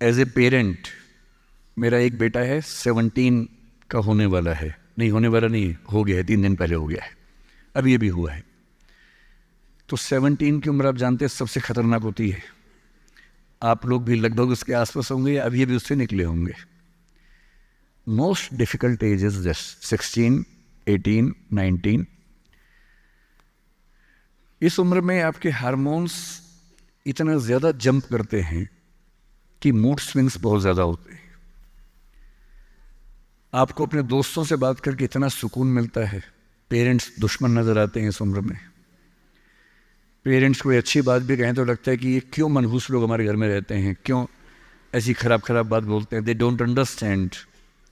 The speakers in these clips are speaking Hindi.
एज ए पेरेंट, मेरा एक बेटा है 17 का होने वाला है, नहीं होने वाला नहीं, हो गया है, 3 दिन पहले हो गया है, अब ये भी हुआ है। तो 17 की उम्र आप जानते हैं सबसे खतरनाक होती है। आप लोग भी लगभग उसके आसपास होंगे या अभी अभी उससे निकले होंगे। Most difficult age is just 16, 18, 19। इस उम्र में आपके हार्मोन्स इतना ज़्यादा जंप करते हैं कि मूड स्विंग्स बहुत ज़्यादा होते हैं। आपको अपने दोस्तों से बात करके इतना सुकून मिलता है, पेरेंट्स दुश्मन नज़र आते हैं इस उम्र में। पेरेंट्स कोई अच्छी बात भी कहें तो लगता है कि ये क्यों मनहूस लोग हमारे घर में रहते हैं, क्यों ऐसी खराब खराब बात बोलते हैं। They don't understand,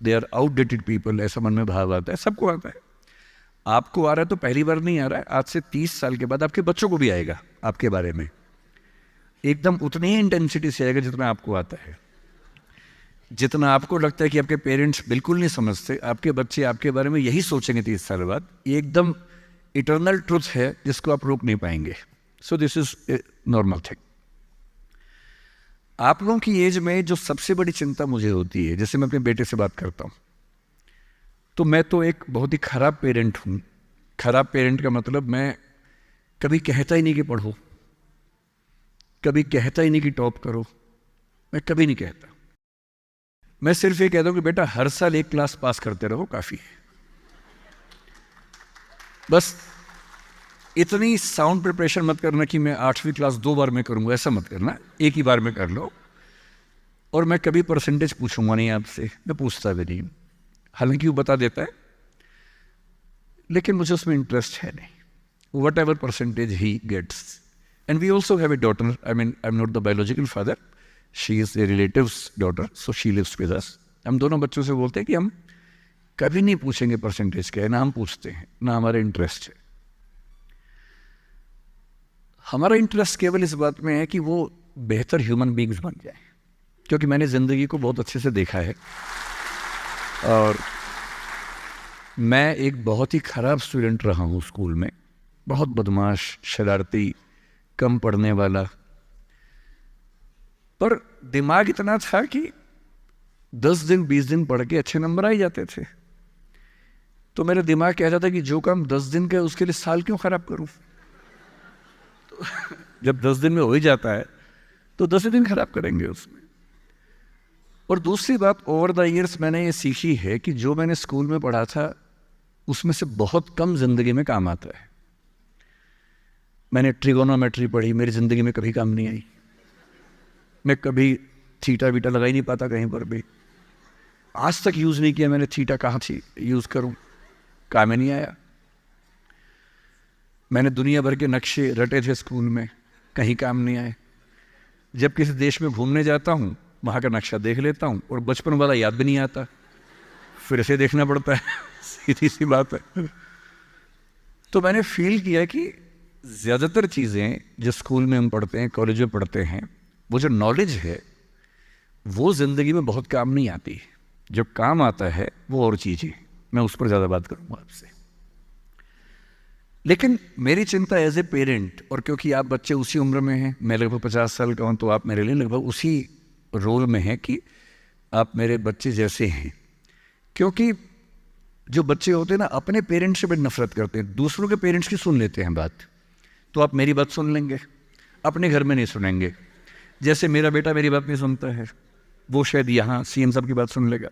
they are outdated people, ऐसा मन में भाव आता है। सबको आता है, आपको आ रहा है तो पहली बार नहीं आ रहा है, आज से 30 साल के बाद आपके बच्चों को भी आएगा आपके बारे में, एकदम उतनी ही इंटेंसिटी से आएगा जितना आपको आता है। जितना आपको लगता है कि आपके पेरेंट्स बिल्कुल नहीं समझते, आपके बच्चे आपके बारे में यही सोचेंगे 30 साल बाद। ये एकदम इटर्नल ट्रुथ है जिसको आप रोक नहीं पाएंगे। So this is a normal thing. आप लोगों की एज में जो सबसे बड़ी चिंता मुझे होती है, जैसे मैं अपने बेटे से बात करता हूँ तो मैं तो एक बहुत ही खराब पेरेंट हूँ। खराब पेरेंट का मतलब मैं कभी कहता ही नहीं कि पढ़ो, कभी कहता ही नहीं कि टॉप करो, मैं कभी नहीं कहता। मैं सिर्फ ये कहता हूँ कि बेटा हर साल एक क्लास पास करते रहो, काफ़ी है। बस इतनी साउंड प्रिपरेशन मत करना कि मैं 8वीं क्लास 2 बार में करूँगा, ऐसा मत करना, एक ही बार में कर लो। और मैं कभी परसेंटेज पूछूंगा नहीं आपसे, मैं पूछता भी नहीं, हालांकि वो बता देता है, लेकिन मुझे उसमें इंटरेस्ट है नहीं। Whatever percentage he gets. And we also have a daughter, I mean I am not the biological father, she is a relatives daughter, so she lives with us. हम दोनों बच्चों से बोलते हैं कि हम कभी नहीं पूछेंगे परसेंटेज क्या है, ना हम पूछते हैं, ना हमारा इंटरेस्ट है। हमारा इंटरेस्ट केवल इस बात में है कि वो बेहतर ह्यूमन बींग्स बन जाए, क्योंकि मैंने ज़िंदगी को बहुत अच्छे से देखा है और मैं एक बहुत ही ख़राब स्टूडेंट रहा हूँ स्कूल में, बहुत बदमाश, शरारती, कम पढ़ने वाला। पर दिमाग इतना था कि 10 दिन 20 दिन पढ़ के अच्छे नंबर आ ही जाते थे। तो मेरा दिमाग कहता था कि जो काम 10 दिन का है उसके लिए साल क्यों ख़राब करूँ। तो जब 10 दिन में हो ही जाता है तो 10 दिन खराब करेंगे उसमें। और दूसरी बात, ओवर द ईयर्स मैंने ये सीखी है कि जो मैंने स्कूल में पढ़ा था उसमें से बहुत कम ज़िंदगी में काम आता है। मैंने ट्रिगोनोमेट्री पढ़ी, मेरी ज़िंदगी में कभी काम नहीं आई। मैं कभी थीटा वीटा लगा ही नहीं पाता कहीं पर भी, आज तक यूज़ नहीं किया मैंने थीटा, कहाँ थी यूज़ करूँ, काम में नहीं आया। मैंने दुनिया भर के नक्शे रटे थे स्कूल में, कहीं काम नहीं आए। जब किसी देश में घूमने जाता हूँ वहाँ का नक्शा देख लेता हूँ और बचपन वाला याद भी नहीं आता, फिर से देखना पड़ता है, सीधी सी बात है। तो मैंने फील किया कि ज़्यादातर चीज़ें जो स्कूल में हम पढ़ते हैं, कॉलेज में पढ़ते हैं, वो जो नॉलेज है वो ज़िंदगी में बहुत काम नहीं आती। जब काम आता है वो और चीज़ें, मैं उस पर ज़्यादा बात करूँगा आपसे। लेकिन मेरी चिंता एज ए पेरेंट, और क्योंकि आप बच्चे उसी उम्र में हैं, मैं लगभग 50 साल का हूँ, तो आप मेरे लिए लगभग उसी रोल में हैं कि आप मेरे बच्चे जैसे हैं। क्योंकि जो बच्चे होते हैं ना, अपने पेरेंट्स से बड़ी नफरत करते हैं, दूसरों के पेरेंट्स की सुन लेते हैं बात। तो आप मेरी बात सुन लेंगे, अपने घर में नहीं सुनेंगे। जैसे मेरा बेटा मेरी बात नहीं सुनता है, वो शायद यहाँ सीएम साहब की बात सुन लेगा।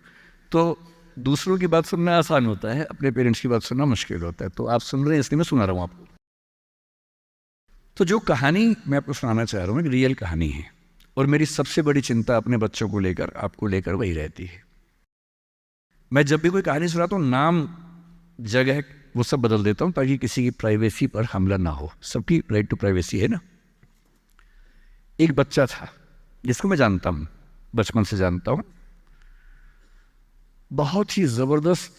तो दूसरों की बात सुनना आसान होता है, अपने पेरेंट्स की बात सुनना मुश्किल होता है। तो आप सुन रहे हैं इसलिए मैं सुना रहा हूँ आपको। तो जो कहानी मैं आपको सुनाना चाह रहा हूँ एक रियल कहानी है, और मेरी सबसे बड़ी चिंता अपने बच्चों को लेकर, आपको लेकर वही रहती है। मैं जब भी कोई कहानी सुनाता हूँ, नाम, जगह, वो सब बदल देता हूँ ताकि किसी की प्राइवेसी पर हमला ना हो। सबकी राइट टू प्राइवेसी है ना। एक बच्चा था जिसको मैं जानता हूँ, बचपन से जानता हूँ, बहुत ही ज़बरदस्त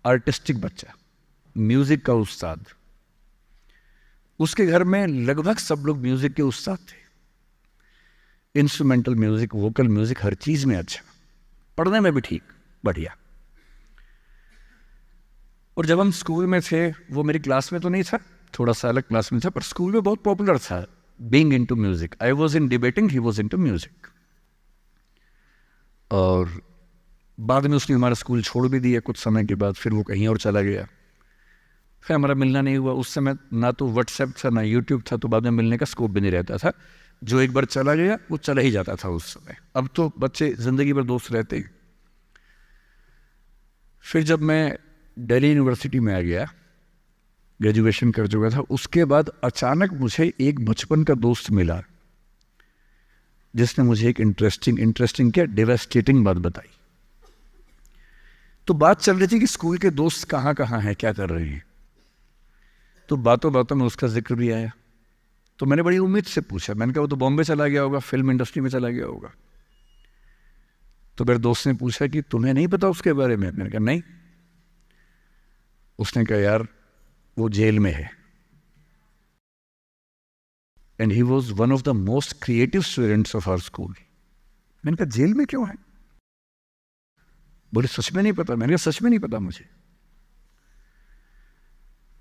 आर्टिस्टिक बच्चा, म्यूज़िक का उस्ताद। उसके घर में लगभग सब लोग म्यूज़िक के उस्ताद थे, इंस्ट्रूमेंटल म्यूज़िक, वोकल म्यूज़िक, हर चीज़ में अच्छा, पढ़ने में भी ठीक, बढ़िया। और जब हम स्कूल में थे, वो मेरी क्लास में तो नहीं था, थोड़ा सा अलग क्लास में था, पर स्कूल में बहुत पॉपुलर था, being into music. I was in debating, he was into music. और बाद में उसने हमारा स्कूल छोड़ भी दिया कुछ समय के बाद, फिर वो कहीं और चला गया, फिर हमारा मिलना नहीं हुआ। उस समय ना तो व्हाट्सएप था ना यूट्यूब था, तो बाद में मिलने का स्कोप भी नहीं रहता था। जो एक बार चला गया वो चला ही जाता था उस समय। अब तो बच्चे ज़िंदगी भर दोस्त रहते हैं। फिर जब मैं दिल्ली यूनिवर्सिटी में आ गया, ग्रेजुएशन कर चुका था, उसके बाद अचानक मुझे एक बचपन का दोस्त मिला जिसने मुझे एक इंटरेस्टिंग क्या डेवास्टेटिंग बात बताई। तो बात चल रही थी कि स्कूल के दोस्त कहाँ कहाँ हैं, क्या कर रहे हैं। तो बातों बातों में उसका जिक्र भी आया। तो मैंने बड़ी उम्मीद से पूछा, मैंने कहा वो तो बॉम्बे चला गया होगा, फिल्म इंडस्ट्री में चला गया होगा। तो मेरे दोस्त ने पूछा कि तुम्हें नहीं पता उसके बारे में? मैंने कहा नहीं। उसने कहा यार वो जेल में है, and he was one of the most creative students of our school. मैंने कहा जेल में क्यों है? बोले सच में नहीं पता। मैंने कहा सच में नहीं पता मुझे।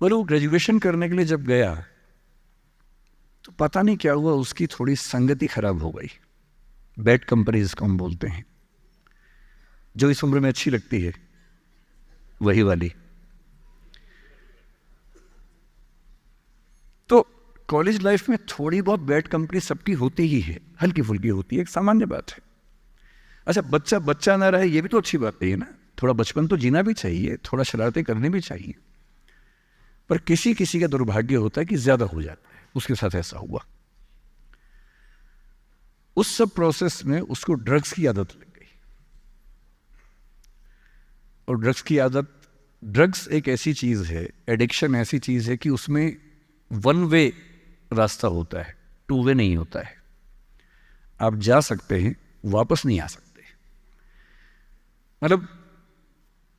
बोले वो ग्रेजुएशन करने के लिए जब गया तो पता नहीं क्या हुआ, उसकी थोड़ी संगति खराब हो गई। बैड कंपनी जिसको हम बोलते हैं, जो इस उम्र में अच्छी लगती है, वही वाली। तो कॉलेज लाइफ में थोड़ी बहुत बैड कंपनी सबकी होती ही है, हल्की फुल्की होती है, एक सामान्य बात है। अच्छा, बच्चा बच्चा ना रहे ये भी तो अच्छी बात नहीं है ना। थोड़ा बचपन तो जीना भी चाहिए, थोड़ा शरारतें करनी भी चाहिए। पर किसी किसी का दुर्भाग्य होता है कि ज्यादा हो जाता है। उसके साथ ऐसा हुआ। उस सब प्रोसेस में उसको ड्रग्स की आदत लग गई। और ड्रग्स एक ऐसी चीज है, एडिक्शन ऐसी चीज है कि उसमें वन वे रास्ता होता है, टू वे नहीं होता है। आप जा सकते हैं, वापस नहीं आ सकते। मतलब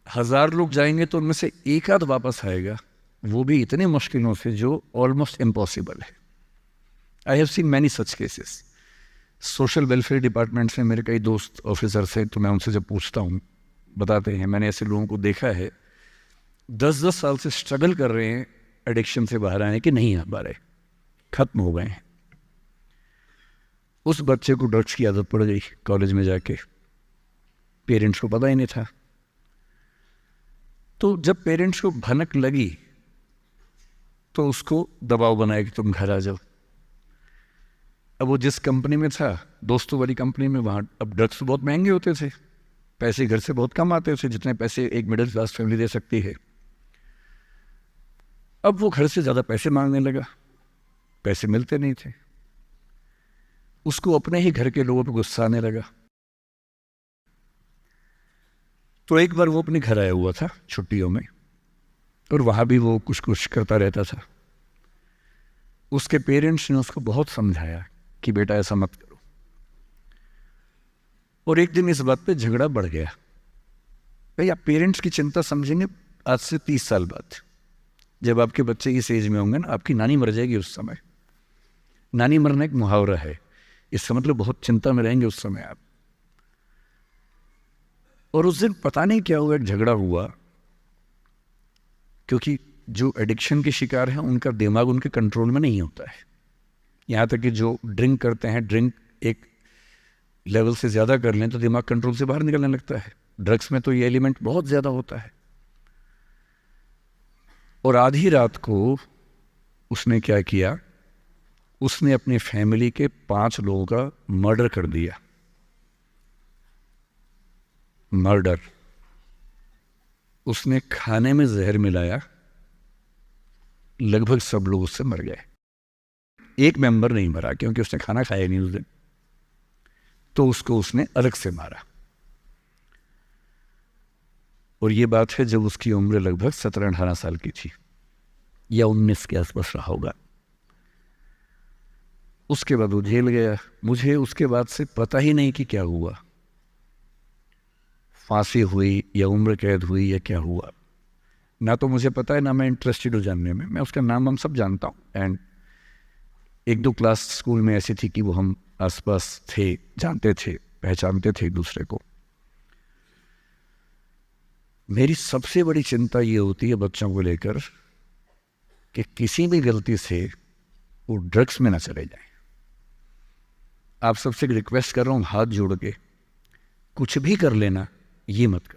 1000 लोग जाएंगे तो उनमें से एक आध वापस आएगा, वो भी इतने मुश्किलों से जो ऑलमोस्ट इम्पॉसिबल है। I have seen many such cases. Social welfare department से मेरे कई दोस्त ऑफिसर्स हैं, तो मैं उनसे जब पूछता हूँ बताते हैं, मैंने ऐसे लोगों को देखा है 10-10 साल से स्ट्रगल कर रहे हैं एडिक्शन से बाहर आने, कि नहीं आ पा रहे, खत्म हो गए हैं। उस बच्चे को ड्रग्स की आदत पड़ गई कॉलेज में जाके, पेरेंट्स को पता ही नहीं था। तो जब पेरेंट्स को भनक लगी तो उसको दबाव बनाया कि तुम घर आ जाओ। अब वो जिस कंपनी में था, दोस्तों वाली कंपनी में, वहाँ अब ड्रग्स बहुत महंगे होते थे, पैसे घर से बहुत कम आते थे, जितने पैसे एक मिडिल क्लास फैमिली दे सकती है। अब वो घर से ज़्यादा पैसे मांगने लगा, पैसे मिलते नहीं थे। उसको अपने ही घर के लोगों पर गुस्सा आने लगा। तो एक बार वो अपने घर आया हुआ था छुट्टियों में, और वहाँ भी वो कुछ कुछ करता रहता था। उसके पेरेंट्स ने उसको बहुत समझाया कि बेटा ऐसा मत करो। और एक दिन इस बात पे झगड़ा बढ़ गया। भाई आप पेरेंट्स की चिंता समझेंगे आज से 30 साल बाद, जब आपके बच्चे इस एज में होंगे ना, आपकी नानी मर जाएगी उस समय। नानी मरना एक मुहावरा है, इसका मतलब बहुत चिंता में रहेंगे उस समय आप। और उस दिन पता नहीं क्या हुआ, एक झगड़ा हुआ, क्योंकि जो एडिक्शन के शिकार हैं उनका दिमाग उनके कंट्रोल में नहीं होता है। यहाँ तक कि जो ड्रिंक करते हैं, ड्रिंक एक लेवल से ज़्यादा कर लें तो दिमाग कंट्रोल से बाहर निकलने लगता है। ड्रग्स में तो ये एलिमेंट बहुत ज़्यादा होता है। और आधी रात को उसने क्या किया, उसने अपनी फैमिली के 5 लोगों का मर्डर कर दिया। मर्डर। उसने खाने में जहर मिलाया, लगभग सब लोग उससे मर गए। एक मेंबर नहीं मरा क्योंकि उसने खाना खाया नहीं उस दिन, तो उसको उसने अलग से मारा। और ये बात है जब उसकी उम्र लगभग 17-18 साल की थी, या 19 के आसपास रहा होगा। उसके बाद वो जेल गया। मुझे उसके बाद से पता ही नहीं कि क्या हुआ, फांसी हुई या उम्र कैद हुई या क्या हुआ, ना तो मुझे पता है, ना मैं इंटरेस्टेड हूँ जानने में। मैं उसका नाम हम सब जानता हूँ, एंड 1-2 क्लास स्कूल में ऐसी थी कि वो हम आसपास थे, जानते थे, पहचानते थे एक दूसरे को। मेरी सबसे बड़ी चिंता ये होती है बच्चों को लेकर कि किसी भी गलती से वो ड्रग्स में ना चले जाएं। आप सबसे रिक्वेस्ट कर रहा हूँ हाथ जोड़ के, कुछ भी कर लेना, ये मत करना।